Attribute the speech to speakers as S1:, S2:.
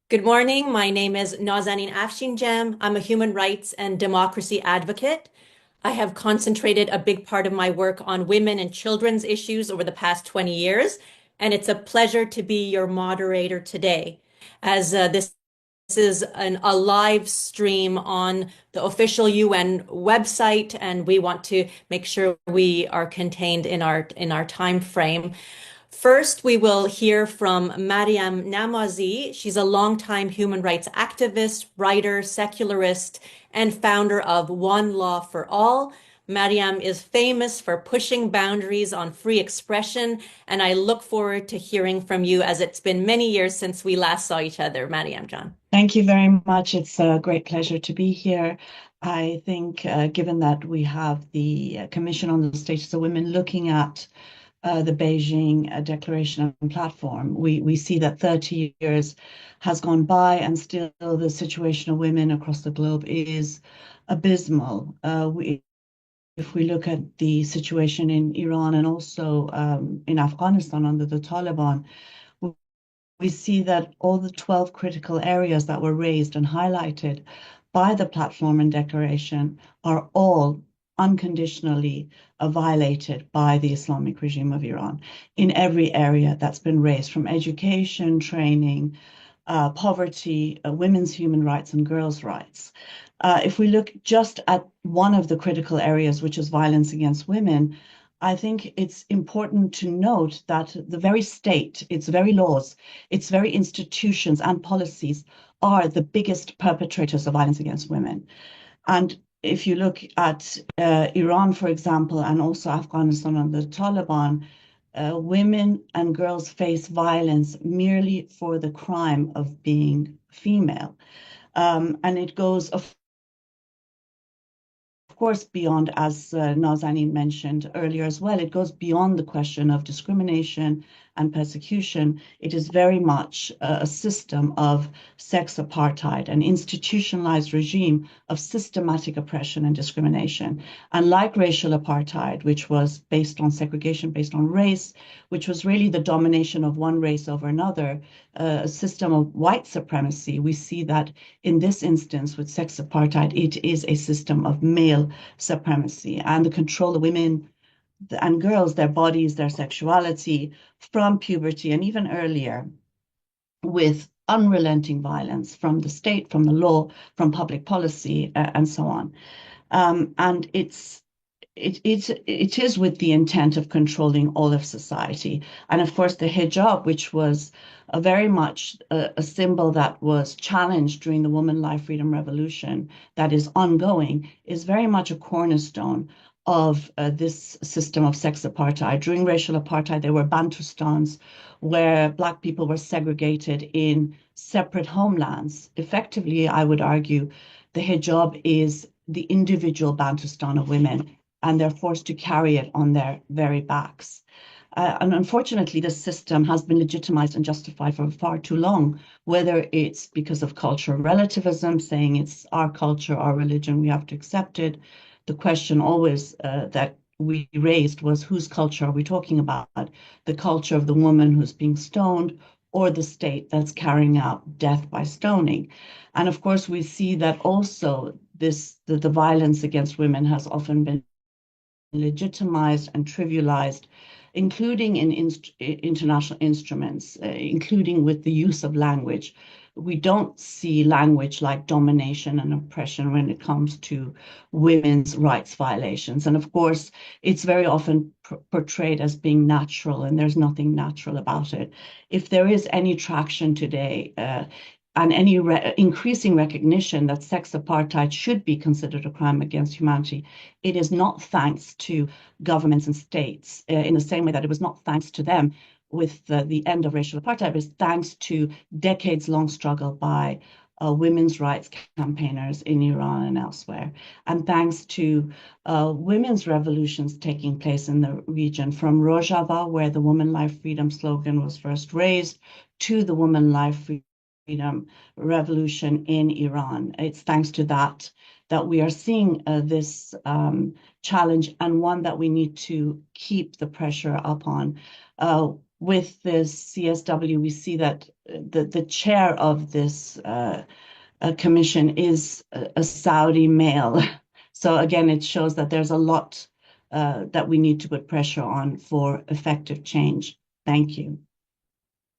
S1: Good morning. My name is Nazanin Afshin-Jam. I'm a human rights and democracy advocate. I have concentrated a big part of my work on women and children's issues over the past 20 years, and it's a pleasure to be your moderator today, as this is a live stream on the official UN website, and we want to make sure we are contained in our time frame. First, we will hear from Maryam Namazie. She's a longtime human rights activist, writer, secularist, and founder of One Law for All. Maryam is famous for pushing boundaries on free expression, and I look forward to hearing from you as it's been many years since we last saw each other, Maryam John.
S2: Thank you very much. It's a great pleasure to be here. I think, given that we have the Commission on the Status of Women looking at the Beijing Declaration and Platform, we see that 30 years has gone by and still the situation of women across the globe is abysmal. If we look at the situation in Iran and also in Afghanistan under the Taliban, we see that all the 12 critical areas that were raised and highlighted by the platform and declaration are all unconditionally violated by the Islamic regime of Iran in every area that's been raised, from education, training, poverty, women's human rights, and girls' rights. If we look just at one of the critical areas, which is violence against women, I think it's important to note that the very state, its very laws, its very institutions and policies are the biggest perpetrators of violence against women. And if you look at Iran, for example, and also Afghanistan under the Taliban, women and girls face violence merely for the crime of being female. And it goes, of course, beyond, as Nazanin mentioned earlier as well, it goes beyond the question of discrimination and persecution. It is very much a system of sex apartheid, an institutionalized regime of systematic oppression and discrimination. And like racial apartheid, which was based on segregation, based on race, which was really the domination of one race over another, a system of white supremacy, we see that in this instance with sex apartheid, it is a system of male supremacy and the control of women and girls, their bodies, their sexuality from puberty and even earlier, with unrelenting violence from the state, from the law, from public policy, and so on. And it is with the intent of controlling all of society. And of course, the hijab, which was very much a symbol that was challenged during the Woman Life Freedom Revolution, that is ongoing, is very much a cornerstone of this system of sex apartheid. During racial apartheid, there were Bantustans where Black people were segregated in separate homelands. Effectively, I would argue the hijab is the individual Bantustan of women, and they're forced to carry it on their very backs. And unfortunately, this system has been legitimized and justified for far too long, whether it's because of cultural relativism, saying it's our culture, our religion, we have to accept it. The question always that we raised was, whose culture are we talking about? The culture of the woman who's being stoned, or the state that's carrying out death by stoning? And of course, we see that also the violence against women has often been legitimized and trivialized, including in international instruments, including with the use of language. We don't see language like domination and oppression when it comes to women's rights violations. And of course, it's very often portrayed as being natural, and there's nothing natural about it. If there is any traction today, and any increasing recognition that sex apartheid should be considered a crime against humanity, it is not thanks to governments and states in the same way that it was not thanks to them with the end of racial apartheid, but thanks to decades-long struggle by women's rights campaigners in Iran and elsewhere, and thanks to women's revolutions taking place in the region, from Rojava, where the Woman Life Freedom slogan was first raised, to the Woman Life Freedom revolution in Iran. It's thanks to that we are seeing this challenge, and one that we need to keep the pressure up on. with this CSW, we see that the chair of this commission is a Saudi male. So again, it shows that there's a lot that we need to put pressure on for effective change. Thank you.